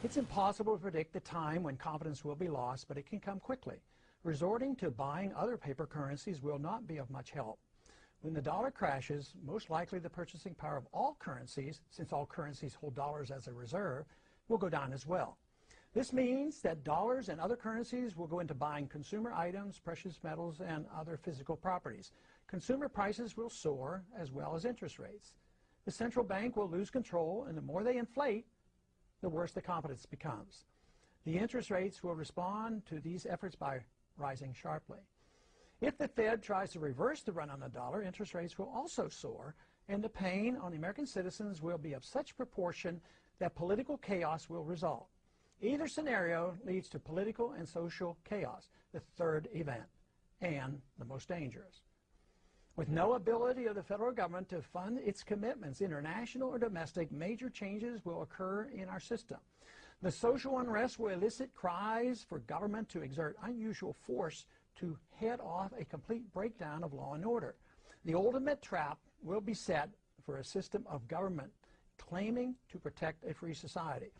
It's impossible to predict the time when confidence will be lost, but it can come quickly. Resorting to buying other paper currencies will not be of much help. When the dollar crashes, most likely the purchasing power of all currencies, since all currencies hold dollars as a reserve, will go down as well. This means that dollars and other currencies will go into buying consumer items, precious metals, and other physical properties. Consumer prices will soar, as well as interest rates. The central bank will lose control, and the more they inflate, the worse the confidence becomes. The interest rates will respond to these efforts by rising sharply. If the Fed tries to reverse the run on the dollar, interest rates will also soar, and the pain on the American citizens will be of such proportion that political chaos will result. Either scenario leads to political and social chaos, the third event, and the most dangerous. With no ability of the federal government to fund its commitments, international or domestic, major changes will occur in our system. The social unrest will elicit cries for government to exert unusual force to head off a complete breakdown of law and order. The ultimate trap will be set for a system of government claiming to protect a free society.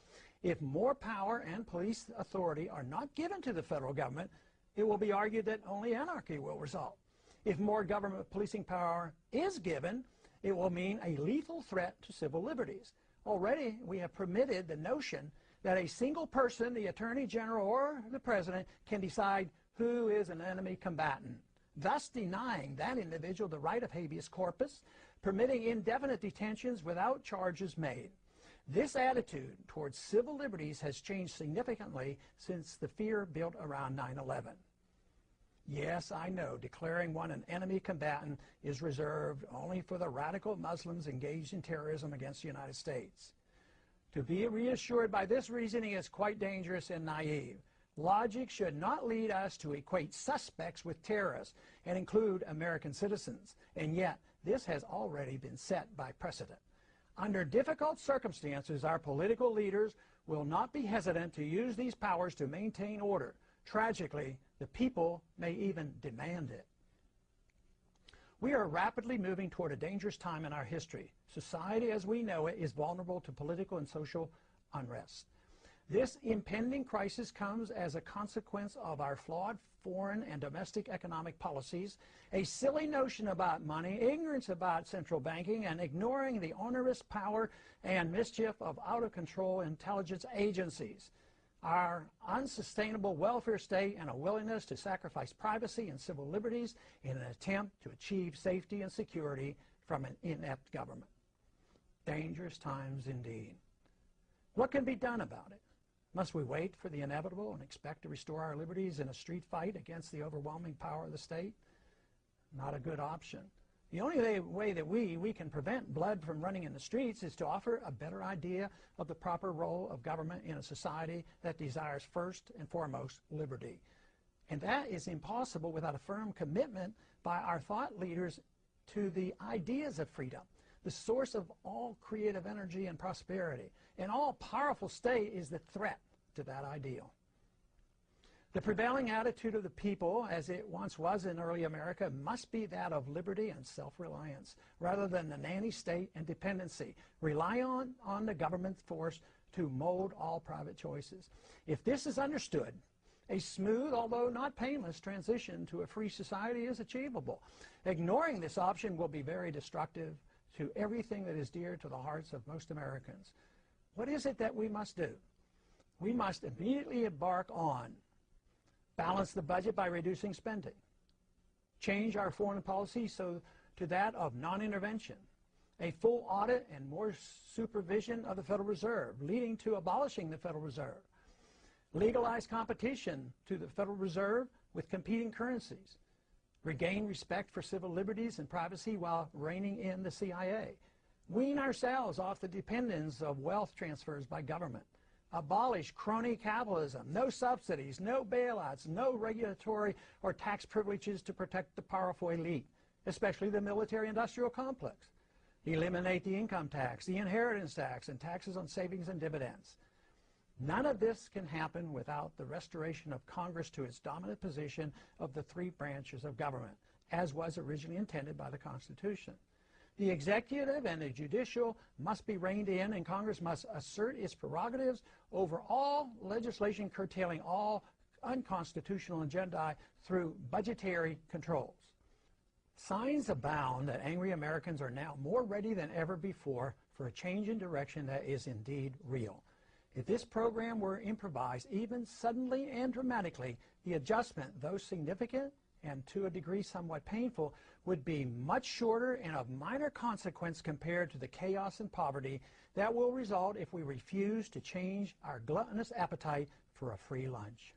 If more power and police authority are not given to the federal government, it will be argued that only anarchy will result. If more government policing power is given, it will mean a lethal threat to civil liberties. Already, we have permitted the notion that a single person, the Attorney General or the President, can decide who is an enemy combatant, thus denying that individual the right of habeas corpus, permitting indefinite detentions without charges made. This attitude towards civil liberties has changed significantly since the fear built around 9/11. Yes, I know, declaring one an enemy combatant is reserved only for the radical Muslims engaged in terrorism against the United States. To be reassured by this reasoning is quite dangerous and naive. Logic should not lead us to equate suspects with terrorists and include American citizens, and yet this has already been set by precedent. Under difficult circumstances, our political leaders will not be hesitant to use these powers to maintain order. Tragically, the people may even demand it. We are rapidly moving toward a dangerous time in our history. Society as we know it is vulnerable to political and social unrest. This impending crisis comes as a consequence of our flawed foreign and domestic economic policies, a silly notion about money, ignorance about central banking, and ignoring the onerous power and mischief of out-of-control intelligence agencies. Our unsustainable welfare state and a willingness to sacrifice privacy and civil liberties in an attempt to achieve safety and security from an inept government. Dangerous times indeed. What can be done about it? Must we wait for the inevitable and expect to restore our liberties in a street fight against the overwhelming power of the state? Not a good option. The only way that we can prevent blood from running in the streets is to offer a better idea of the proper role of government in a society that desires first and foremost liberty. And that is impossible without a firm commitment by our thought leaders to the ideas of freedom, the source of all creative energy and prosperity. An all-powerful state is the threat to that ideal. The prevailing attitude of the people, as it once was in early America, must be that of liberty and self-reliance, rather than the nanny state and dependency. Rely on the government force to mold all private choices. If this is understood, a smooth, although not painless, transition to a free society is achievable. Ignoring this option will be very destructive to everything that is dear to the hearts of most Americans. What is it that we must do? We must immediately embark on balance the budget by reducing spending, change our foreign policy to that of non-intervention, a full audit and more supervision of the Federal Reserve, leading to abolishing the Federal Reserve, legalize competition to the Federal Reserve with competing currencies, regain respect for civil liberties and privacy while reining in the CIA, wean ourselves off the dependence of wealth transfers by government, abolish crony capitalism, no subsidies, no bailouts, no regulatory or tax privileges to protect the powerful elite, especially the military-industrial complex, eliminate the income tax, the inheritance tax, and taxes on savings and dividends. None of this can happen without the restoration of Congress to its dominant position of the three branches of government, as was originally intended by the Constitution. The executive and the judicial must be reined in, and Congress must assert its prerogatives over all legislation curtailing all unconstitutional agendae through budgetary controls. Signs abound that angry Americans are now more ready than ever before for a change in direction that is indeed real. If this program were improvised, even suddenly and dramatically, the adjustment, though significant and to a degree somewhat painful, would be much shorter and of minor consequence compared to the chaos and poverty that will result if we refuse to change our gluttonous appetite for a free lunch.